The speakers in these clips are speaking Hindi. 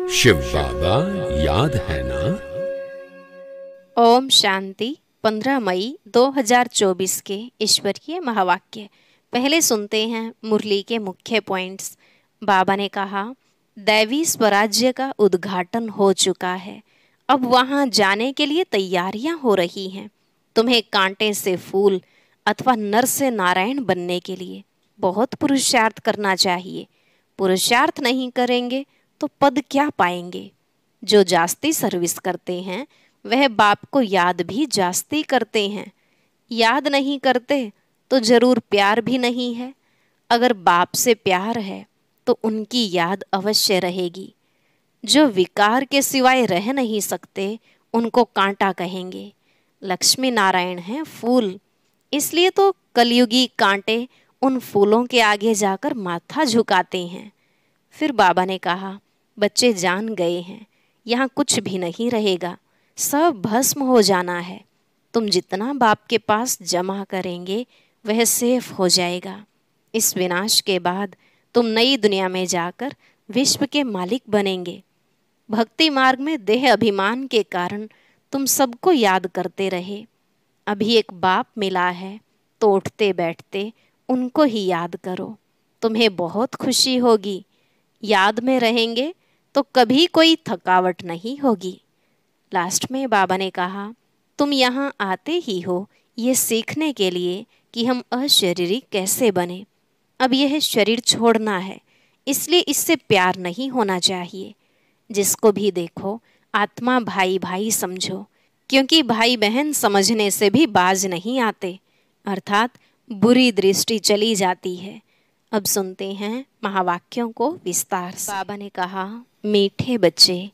शिव बाबा याद है ना। ओम शांति। 15 मई 2024 के ईश्वरीय महावाक्य। पहले सुनते हैं मुरली के मुख्य पॉइंट्स। बाबा ने कहा, दैवी स्वराज्य का उद्घाटन हो चुका है। अब वहां जाने के लिए तैयारियां हो रही हैं। तुम्हें कांटे से फूल अथवा नर से नारायण बनने के लिए बहुत पुरुषार्थ करना चाहिए। पुरुषार्थ नहीं करेंगे तो पद क्या पाएंगे। जो जास्ती सर्विस करते हैं वह बाप को याद भी जास्ती करते हैं। याद नहीं करते तो जरूर प्यार भी नहीं है। अगर बाप से प्यार है तो उनकी याद अवश्य रहेगी। जो विकार के सिवाय रह नहीं सकते उनको कांटा कहेंगे। लक्ष्मी नारायण हैं फूल, इसलिए तो कलयुगी कांटे उन फूलों के आगे जाकर माथा झुकाते हैं। फिर बाबा ने कहा, बच्चे जान गए हैं, यहाँ कुछ भी नहीं रहेगा, सब भस्म हो जाना है। तुम जितना बाप के पास जमा करेंगे वह सेफ हो जाएगा। इस विनाश के बाद तुम नई दुनिया में जाकर विश्व के मालिक बनेंगे। भक्ति मार्ग में देह अभिमान के कारण तुम सबको याद करते रहे। अभी एक बाप मिला है तो उठते बैठते उनको ही याद करो, तुम्हें बहुत खुशी होगी। याद में रहेंगे तो कभी कोई थकावट नहीं होगी। लास्ट में बाबा ने कहा, तुम यहाँ आते ही हो ये सीखने के लिए कि हम अशरीरी कैसे बने। अब यह शरीर छोड़ना है, इसलिए इससे प्यार नहीं होना चाहिए। जिसको भी देखो आत्मा भाई भाई समझो, क्योंकि भाई बहन समझने से भी बाज नहीं आते, अर्थात बुरी दृष्टि चली जाती है। अब सुनते हैं महावाक्यों को विस्तार से। बाबा ने कहा, मीठे बच्चे,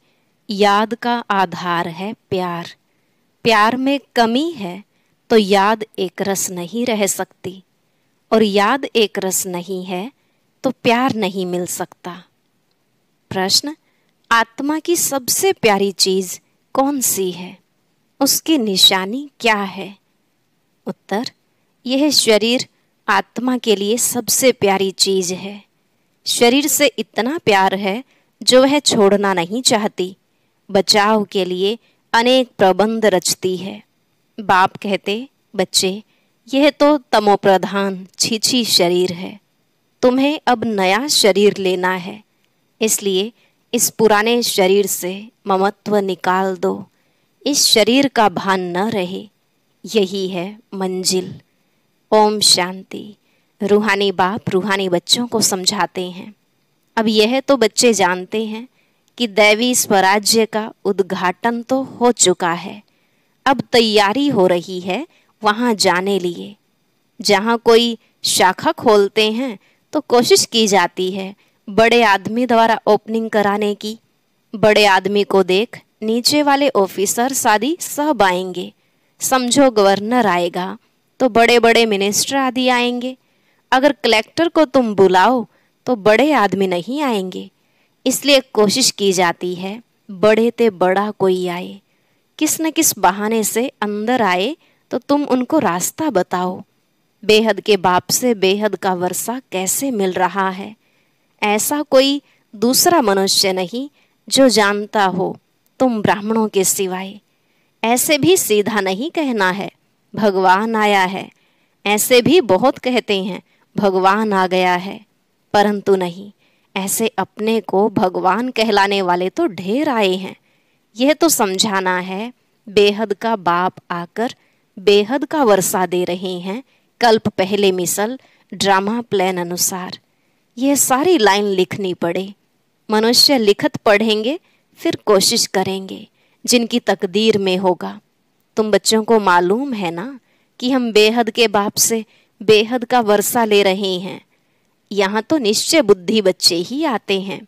याद का आधार है प्यार। प्यार में कमी है तो याद एक रस नहीं रह सकती, और याद एक रस नहीं है तो प्यार नहीं मिल सकता। प्रश्न, आत्मा की सबसे प्यारी चीज कौन सी है? उसकी निशानी क्या है? उत्तर, यह शरीर आत्मा के लिए सबसे प्यारी चीज है। शरीर से इतना प्यार है जो वह छोड़ना नहीं चाहती। बचाव के लिए अनेक प्रबंध रचती है। बाप कहते, बच्चे, यह तो तमोप्रधान छीछी शरीर है, तुम्हें अब नया शरीर लेना है, इसलिए इस पुराने शरीर से ममत्व निकाल दो। इस शरीर का भान न रहे, यही है मंजिल। ओम शांति। रूहानी बाप रूहानी बच्चों को समझाते हैं। अब यह तो बच्चे जानते हैं कि दैवी स्वराज्य का उद्घाटन तो हो चुका है। अब तैयारी हो रही है वहां जाने लिए। जहां कोई शाखा खोलते हैं तो कोशिश की जाती है बड़े आदमी द्वारा ओपनिंग कराने की। बड़े आदमी को देख नीचे वाले ऑफिसर आदि सब आएंगे। समझो गवर्नर आएगा तो बड़े बड़े मिनिस्टर आदि आएंगे। अगर कलेक्टर को तुम बुलाओ तो बड़े आदमी नहीं आएंगे, इसलिए कोशिश की जाती है बड़े ते बड़ा कोई आए। किस न किस बहाने से अंदर आए तो तुम उनको रास्ता बताओ। बेहद के बाप से बेहद का वर्षा कैसे मिल रहा है, ऐसा कोई दूसरा मनुष्य नहीं जो जानता हो तुम ब्राह्मणों के सिवाय। ऐसे भी सीधा नहीं कहना है भगवान आया है, ऐसे भी बहुत कहते हैं भगवान आ गया है, परंतु नहीं, ऐसे अपने को भगवान कहलाने वाले तो ढेर आए हैं। यह तो समझाना है बेहद का बाप आकर बेहद का वर्षा दे रहे हैं, कल्प पहले मिसल ड्रामा प्लान अनुसार। यह सारी लाइन लिखनी पड़े। मनुष्य लिखत पढ़ेंगे फिर कोशिश करेंगे जिनकी तकदीर में होगा। तुम बच्चों को मालूम है ना कि हम बेहद के बाप से बेहद का वर्षा ले रहे हैं। यहाँ तो निश्चय बुद्धि बच्चे ही आते हैं।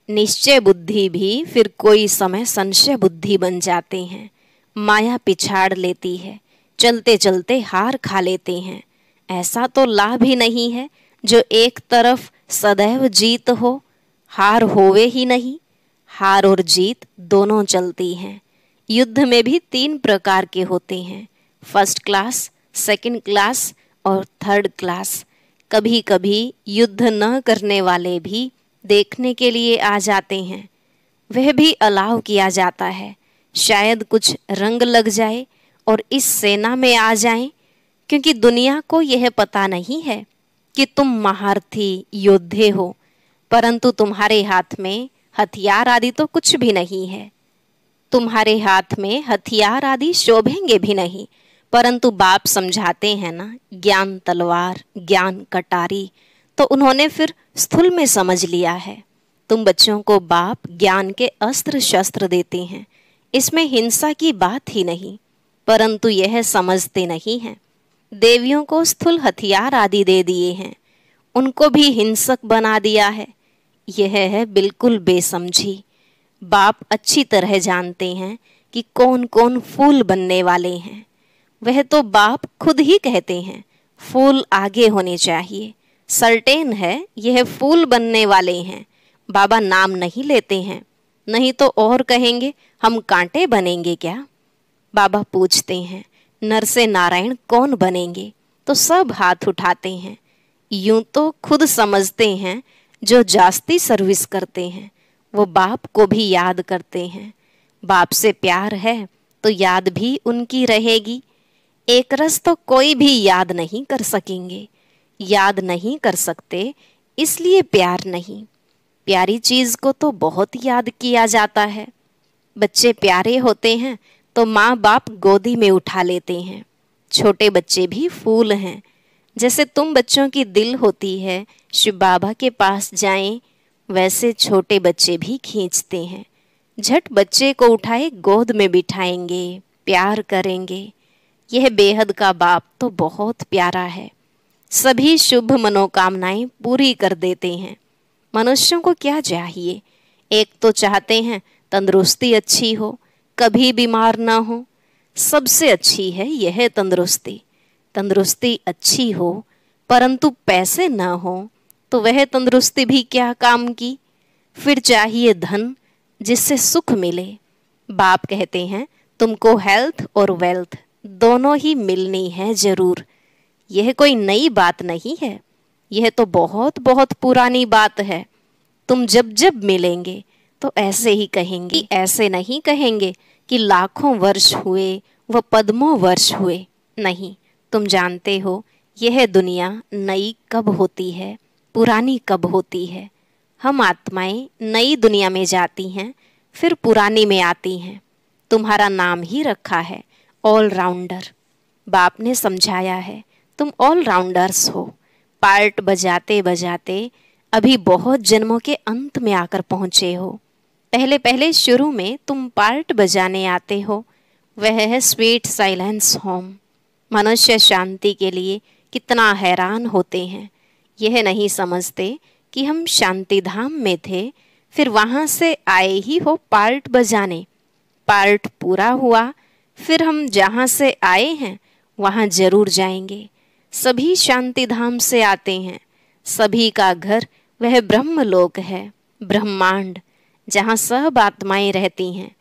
निश्चय बुद्धि भी फिर कोई समय संशय बुद्धि बन जाते हैं। माया पिछाड़ लेती है, चलते चलते हार खा लेते हैं। ऐसा तो लाभ ही नहीं है जो एक तरफ सदैव जीत हो, हार होवे ही नहीं। हार और जीत दोनों चलती हैं। युद्ध में भी 3 प्रकार के होते हैं, फर्स्ट क्लास, सेकंड क्लास और थर्ड क्लास। कभी कभी युद्ध न करने वाले भी देखने के लिए आ जाते हैं। वह भी अलाव किया जाता है। शायद कुछ रंग लग जाए और इस सेना में आ जाएं, क्योंकि दुनिया को यह पता नहीं है कि तुम महारथी योद्धे हो, परंतु तुम्हारे हाथ में हथियार आदि तो कुछ भी नहीं है। तुम्हारे हाथ में हथियार आदि शोभेंगे भी नहीं, परंतु बाप समझाते हैं ना, ज्ञान तलवार, ज्ञान कटारी, तो उन्होंने फिर स्थूल में समझ लिया है। तुम बच्चों को बाप ज्ञान के अस्त्र शस्त्र देते हैं, इसमें हिंसा की बात ही नहीं, परंतु यह समझते नहीं हैं। देवियों को स्थूल हथियार आदि दे दिए हैं, उनको भी हिंसक बना दिया है। यह है बिल्कुल बेसमझी। बाप अच्छी तरह जानते हैं कि कौन कौन फूल बनने वाले हैं। वह तो बाप खुद ही कहते हैं फूल आगे होने चाहिए, सर्टेन है यह फूल बनने वाले हैं। बाबा नाम नहीं लेते हैं, नहीं तो और कहेंगे हम कांटे बनेंगे क्या। बाबा पूछते हैं नर से नारायण कौन बनेंगे, तो सब हाथ उठाते हैं। यूं तो खुद समझते हैं जो जास्ती सर्विस करते हैं वो बाप को भी याद करते हैं। बाप से प्यार है तो याद भी उनकी रहेगी। एक रस तो कोई भी याद नहीं कर सकेंगे। याद नहीं कर सकते इसलिए प्यार नहीं। प्यारी चीज को तो बहुत याद किया जाता है। बच्चे प्यारे होते हैं तो माँ बाप गोदी में उठा लेते हैं। छोटे बच्चे भी फूल हैं। जैसे तुम बच्चों की दिल होती है शिव बाबा के पास जाएं, वैसे छोटे बच्चे भी खींचते हैं। झट बच्चे को उठाए गोद में बिठाएंगे, प्यार करेंगे। यह बेहद का बाप तो बहुत प्यारा है। सभी शुभ मनोकामनाएं पूरी कर देते हैं। मनुष्यों को क्या चाहिए? एक तो चाहते हैं तंदुरुस्ती अच्छी हो, कभी बीमार ना हो। सबसे अच्छी है यह तंदुरुस्ती। तंदुरुस्ती अच्छी हो परंतु पैसे ना हो तो वह तंदुरुस्ती भी क्या काम की। फिर चाहिए धन जिससे सुख मिले। बाप कहते हैं तुमको हेल्थ और वेल्थ दोनों ही मिलनी है जरूर। यह कोई नई बात नहीं है, यह तो बहुत बहुत पुरानी बात है। तुम जब जब मिलेंगे तो ऐसे ही कहेंगे, ऐसे नहीं कहेंगे कि लाखों वर्ष हुए व पद्मों वर्ष हुए। नहीं, तुम जानते हो यह दुनिया नई कब होती है, पुरानी कब होती है। हम आत्माएं नई दुनिया में जाती हैं, फिर पुरानी में आती हैं। तुम्हारा नाम ही रखा है ऑलराउंडर। बाप ने समझाया है तुम ऑलराउंडर्स हो। पार्ट बजाते बजाते अभी बहुत जन्मों के अंत में आकर पहुँचे हो। पहले पहले शुरू में तुम पार्ट बजाने आते हो, वह है स्वीट साइलेंस होम। मनुष्य शांति के लिए कितना हैरान होते हैं। यह नहीं समझते कि हम शांति धाम में थे, फिर वहाँ से आए ही हो पार्ट बजाने। पार्ट पूरा हुआ, फिर हम जहाँ से आए हैं वहाँ जरूर जाएंगे। सभी शांति धाम से आते हैं। सभी का घर वह ब्रह्मलोक है, ब्रह्मांड, जहाँ सब आत्माएं रहती हैं।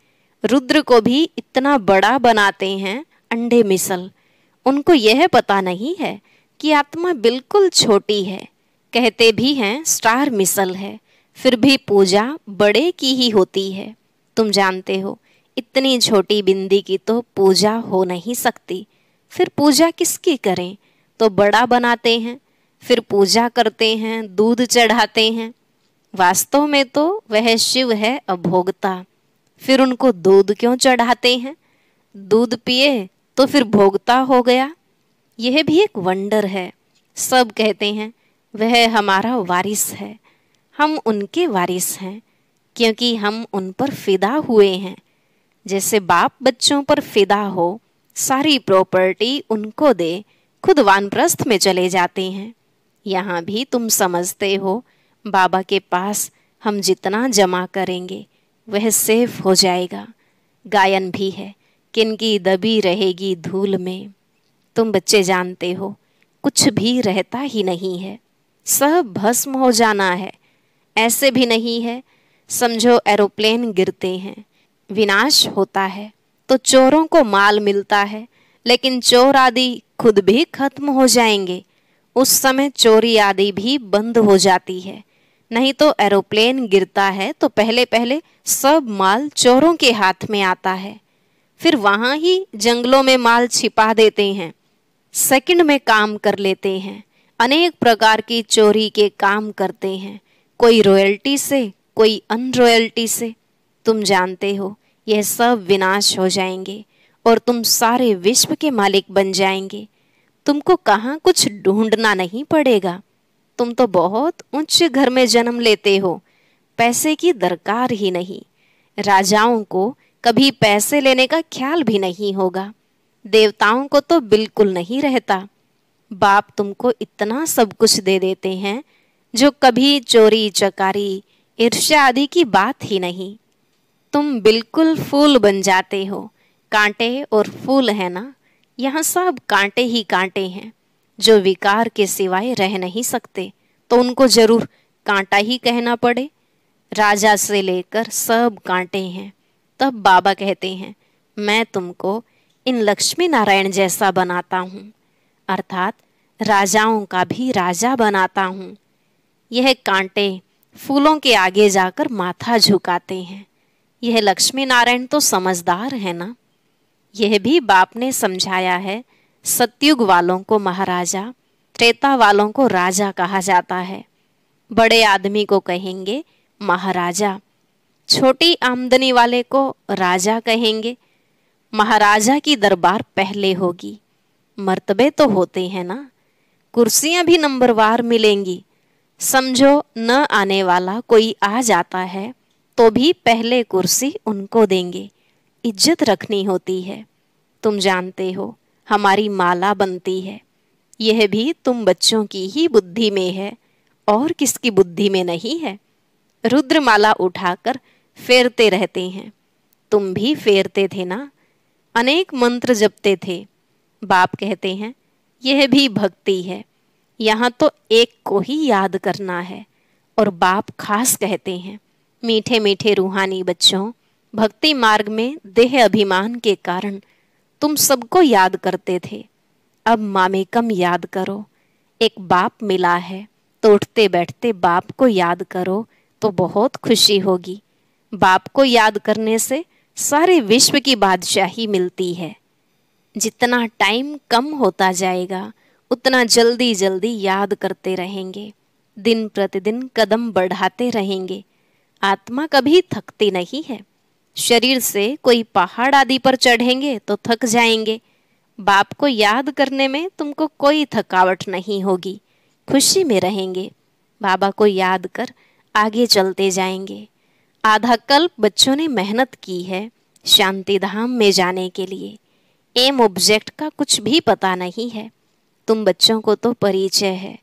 रुद्र को भी इतना बड़ा बनाते हैं अंडे मिसल। उनको यह पता नहीं है कि आत्मा बिल्कुल छोटी है। कहते भी हैं स्टार मिसल है, फिर भी पूजा बड़े की ही होती है। तुम जानते हो इतनी छोटी बिंदी की तो पूजा हो नहीं सकती। फिर पूजा किसकी करें? तो बड़ा बनाते हैं, फिर पूजा करते हैं, दूध चढ़ाते हैं। वास्तव में तो वह शिव है अभोक्ता। फिर उनको दूध क्यों चढ़ाते हैं? दूध पिए तो फिर भोगता हो गया। यह भी एक वंडर है। सब कहते हैं वह हमारा वारिस है। हम उनके वारिस हैं क्योंकि हम उन पर फिदा हुए हैं। जैसे बाप बच्चों पर फिदा हो, सारी प्रॉपर्टी उनको दे, खुद वानप्रस्थ में चले जाते हैं। यहाँ भी तुम समझते हो बाबा के पास हम जितना जमा करेंगे वह सेफ हो जाएगा। गायन भी है, किनकी दबी रहेगी धूल में। तुम बच्चे जानते हो कुछ भी रहता ही नहीं है, सब भस्म हो जाना है। ऐसे भी नहीं है, समझो एरोप्लेन गिरते हैं, विनाश होता है तो चोरों को माल मिलता है, लेकिन चोर आदि खुद भी खत्म हो जाएंगे। उस समय चोरी आदि भी बंद हो जाती है। नहीं तो एरोप्लेन गिरता है तो पहले पहले सब माल चोरों के हाथ में आता है, फिर वहां ही जंगलों में माल छिपा देते हैं, सेकंड में काम कर लेते हैं, अनेक प्रकार की चोरी के काम करते हैं, कोई रॉयल्टी से कोई अनरॉयल्टी से। तुम जानते हो यह सब विनाश हो जाएंगे और तुम सारे विश्व के मालिक बन जाएंगे। तुमको कहाँ कुछ ढूंढना नहीं पड़ेगा। तुम तो बहुत उच्च घर में जन्म लेते हो, पैसे की दरकार ही नहीं। राजाओं को कभी पैसे लेने का ख्याल भी नहीं होगा, देवताओं को तो बिल्कुल नहीं रहता। बाप तुमको इतना सब कुछ दे देते हैं जो कभी चोरी चकारी ईर्ष्या आदि की बात ही नहीं। तुम बिल्कुल फूल बन जाते हो। कांटे और फूल है ना, यहाँ सब कांटे ही कांटे हैं। जो विकार के सिवाय रह नहीं सकते तो उनको जरूर कांटा ही कहना पड़े। राजा से लेकर सब कांटे हैं। तब बाबा कहते हैं, मैं तुमको इन लक्ष्मी नारायण जैसा बनाता हूँ, अर्थात राजाओं का भी राजा बनाता हूँ। यह कांटे फूलों के आगे जाकर माथा झुकाते हैं। यह लक्ष्मी नारायण तो समझदार है ना। यह भी बाप ने समझाया है। सतयुग वालों को महाराजा, त्रेता वालों को राजा कहा जाता है। बड़े आदमी को कहेंगे महाराजा, छोटी आमदनी वाले को राजा कहेंगे। महाराजा की दरबार पहले होगी। मर्तबे तो होते हैं ना, कुर्सियां भी नंबरवार मिलेंगी। समझो न आने वाला कोई आ जाता है तो भी पहले कुर्सी उनको देंगे। इज्जत रखनी होती है। तुम जानते हो हमारी माला बनती है, यह भी तुम बच्चों की ही बुद्धि में है और किसकी बुद्धि में नहीं है। रुद्रमाला उठाकर फेरते रहते हैं। तुम भी फेरते थे ना, अनेक मंत्र जपते थे। बाप कहते हैं यह भी भक्ति है। यहाँ तो एक को ही याद करना है। और बाप खास कहते हैं, मीठे मीठे रूहानी बच्चों, भक्ति मार्ग में देह अभिमान के कारण तुम सबको याद करते थे, अब मामेकम याद करो। एक बाप मिला है तो उठते बैठते बाप को याद करो तो बहुत खुशी होगी। बाप को याद करने से सारे विश्व की बादशाही मिलती है। जितना टाइम कम होता जाएगा उतना जल्दी जल्दी याद करते रहेंगे। दिन प्रतिदिन कदम बढ़ाते रहेंगे। आत्मा कभी थकती नहीं है। शरीर से कोई पहाड़ आदि पर चढ़ेंगे तो थक जाएंगे। बाप को याद करने में तुमको कोई थकावट नहीं होगी, खुशी में रहेंगे। बाबा को याद कर आगे चलते जाएंगे। आधा कल्प बच्चों ने मेहनत की है शांति धाम में जाने के लिए। एम ऑब्जेक्ट का कुछ भी पता नहीं है। तुम बच्चों को तो परिचय है।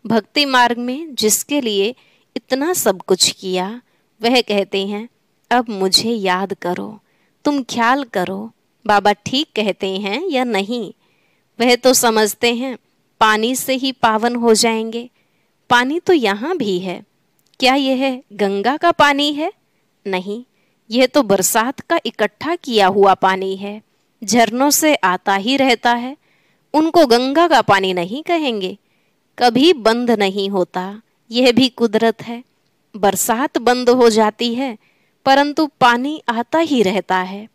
भक्ति मार्ग में जिसके लिए इतना सब कुछ किया, वह कहते हैं अब मुझे याद करो, तुम ख्याल करो बाबा ठीक कहते हैं या नहीं। वह तो समझते हैं पानी से ही पावन हो जाएंगे। पानी तो यहाँ भी है। क्या यह गंगा का पानी है? नहीं, यह तो बरसात का इकट्ठा किया हुआ पानी है, झरनों से आता ही रहता है। उनको गंगा का पानी नहीं कहेंगे, कभी बंद नहीं होता। यह भी कुदरत है। बरसात बंद हो जाती है परंतु पानी आता ही रहता है।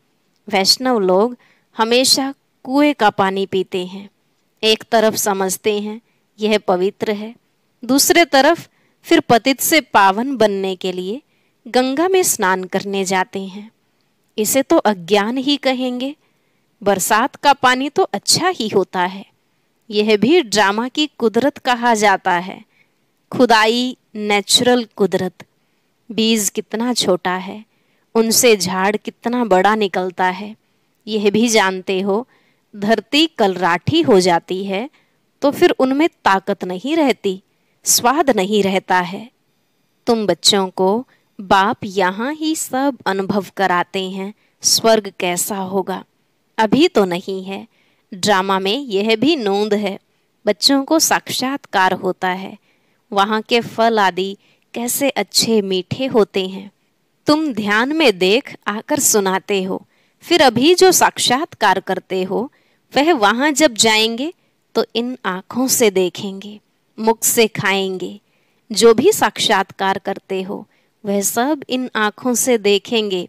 वैष्णव लोग हमेशा कुएं का पानी पीते हैं। एक तरफ समझते हैं यह पवित्र है, दूसरे तरफ फिर पतित से पावन बनने के लिए गंगा में स्नान करने जाते हैं। इसे तो अज्ञान ही कहेंगे। बरसात का पानी तो अच्छा ही होता है। यह भी ड्रामा की कुदरत कहा जाता है। खुदाई, नेचुरल कुदरत। बीज कितना छोटा है, उनसे झाड़ कितना बड़ा निकलता है। यह भी जानते हो धरती कलराठी हो जाती है तो फिर उनमें ताकत नहीं रहती, स्वाद नहीं रहता है। तुम बच्चों को बाप यहाँ ही सब अनुभव कराते हैं स्वर्ग कैसा होगा। अभी तो नहीं है। ड्रामा में यह भी नोंद है, बच्चों को साक्षात्कार होता है। वहाँ के फल आदि कैसे अच्छे मीठे होते हैं। तुम ध्यान में देख आकर सुनाते हो, फिर अभी जो साक्षात्कार करते हो वह वहाँ जब जाएंगे तो इन आँखों से देखेंगे, मुख से खाएंगे, जो भी साक्षात्कार करते हो वह सब इन आँखों से देखेंगे।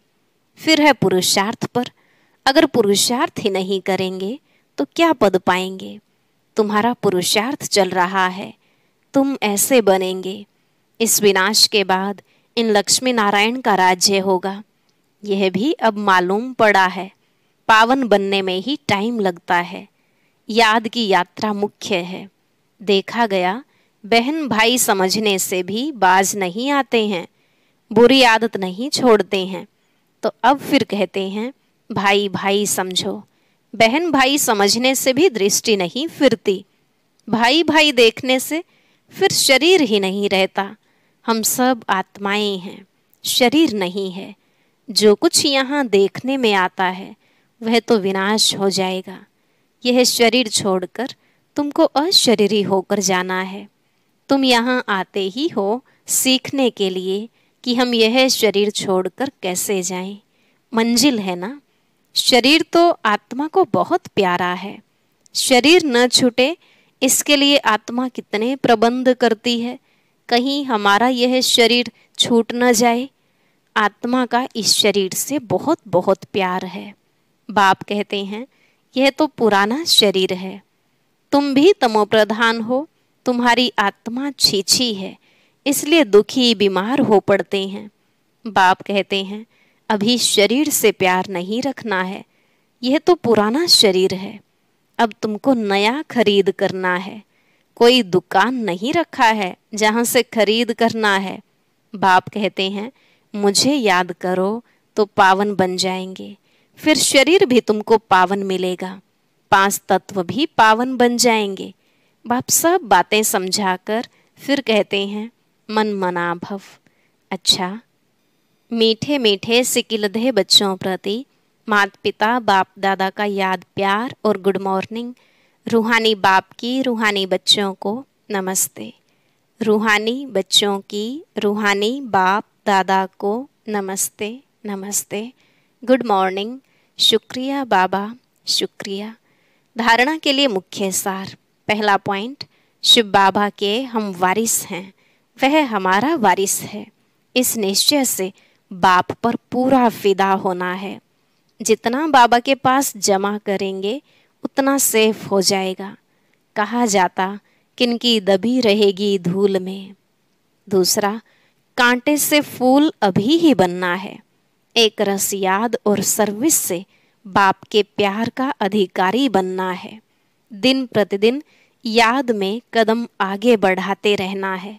फिर है पुरुषार्थ पर। अगर पुरुषार्थ ही नहीं करेंगे तो क्या पद पाएंगे? तुम्हारा पुरुषार्थ चल रहा है, तुम ऐसे बनेंगे। इस विनाश के बाद इन लक्ष्मी नारायण का राज्य होगा, यह भी अब मालूम पड़ा है। पावन बनने में ही टाइम लगता है, याद की यात्रा मुख्य है। देखा गया बहन भाई समझने से भी बाज नहीं आते हैं, बुरी आदत नहीं छोड़ते हैं। तो अब फिर कहते हैं भाई भाई समझो। बहन भाई समझने से भी दृष्टि नहीं फिरती, भाई भाई देखने से फिर शरीर ही नहीं रहता। हम सब आत्माएं हैं, शरीर नहीं है। जो कुछ यहाँ देखने में आता है वह तो विनाश हो जाएगा। यह शरीर छोड़कर तुमको अशरीरी होकर जाना है। तुम यहाँ आते ही हो सीखने के लिए कि हम यह शरीर छोड़कर कैसे जाएं। मंजिल है ना। शरीर तो आत्मा को बहुत प्यारा है, शरीर न छूटे इसके लिए आत्मा कितने प्रबंध करती है। कहीं हमारा यह शरीर छूट न जाए। आत्मा का इस शरीर से बहुत बहुत प्यार है। बाप कहते हैं यह तो पुराना शरीर है, तुम भी तमोप्रधान हो, तुम्हारी आत्मा छीछी है, इसलिए दुखी बीमार हो पड़ते हैं। बाप कहते हैं अभी शरीर से प्यार नहीं रखना है, यह तो पुराना शरीर है, अब तुमको नया खरीद करना है। कोई दुकान नहीं रखा है जहाँ से खरीद करना है। बाप कहते हैं मुझे याद करो तो पावन बन जाएंगे, फिर शरीर भी तुमको पावन मिलेगा, 5 तत्व भी पावन बन जाएंगे। बाप सब बातें समझाकर फिर कहते हैं मन मना भव। अच्छा, मीठे मीठे सिकिलधे बच्चों प्रति माता पिता बाप दादा का याद प्यार और गुड मॉर्निंग। रूहानी बाप की रूहानी बच्चों को नमस्ते। रूहानी बच्चों की रूहानी बाप दादा को नमस्ते नमस्ते, गुड मॉर्निंग। शुक्रिया बाबा, शुक्रिया। धारणा के लिए मुख्य सार। पहला पॉइंट, शिव बाबा के हम वारिस हैं, वह हमारा वारिस है। इस निश्चय से बाप पर पूरा फिदा होना है। जितना बाबा के पास जमा करेंगे उतना सेफ हो जाएगा। कहा जाता किनकी दबी रहेगी धूल में। दूसरा, कांटे से फूल अभी ही बनना है। एक रस याद और सर्विस से बाप के प्यार का अधिकारी बनना है। दिन प्रतिदिन याद में कदम आगे बढ़ाते रहना है।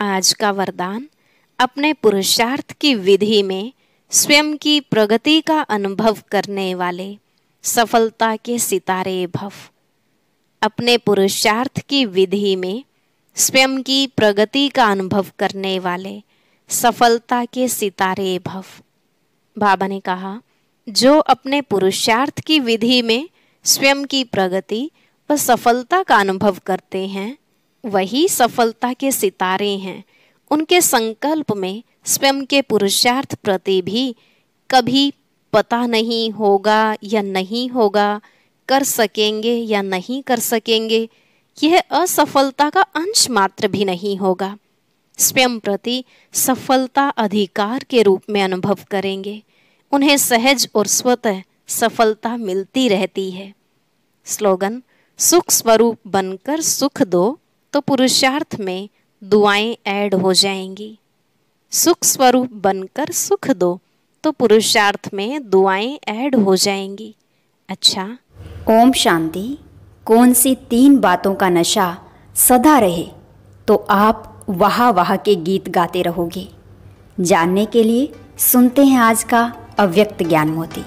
आज का वरदान, अपने पुरुषार्थ की विधि में स्वयं की प्रगति का अनुभव करने वाले सफलता के सितारे भव। अपने पुरुषार्थ की विधि में स्वयं की प्रगति का अनुभव करने वाले सफलता के सितारे भव। बाबा ने कहा जो अपने पुरुषार्थ की विधि में स्वयं की प्रगति व सफलता का अनुभव करते हैं वही सफलता के सितारे हैं। उनके संकल्प में स्वयं के पुरुषार्थ प्रति भी कभी पता नहीं होगा या नहीं होगा, कर सकेंगे या नहीं कर सकेंगे, यह असफलता का अंश मात्र भी नहीं होगा। स्वयं प्रति सफलता अधिकार के रूप में अनुभव करेंगे। उन्हें सहज और स्वतः सफलता मिलती रहती है। स्लोगन, सुख स्वरूप बनकर सुख दो तो पुरुषार्थ में दुआएं ऐड हो जाएंगी। सुख स्वरूप बनकर सुख दो तो पुरुषार्थ में दुआएं ऐड हो जाएंगी। अच्छा, ओम शांति। कौन सी 3 बातों का नशा सदा रहे तो आप वाह वाह के गीत गाते रहोगे। जानने के लिए सुनते हैं आज का अव्यक्त ज्ञान मोती।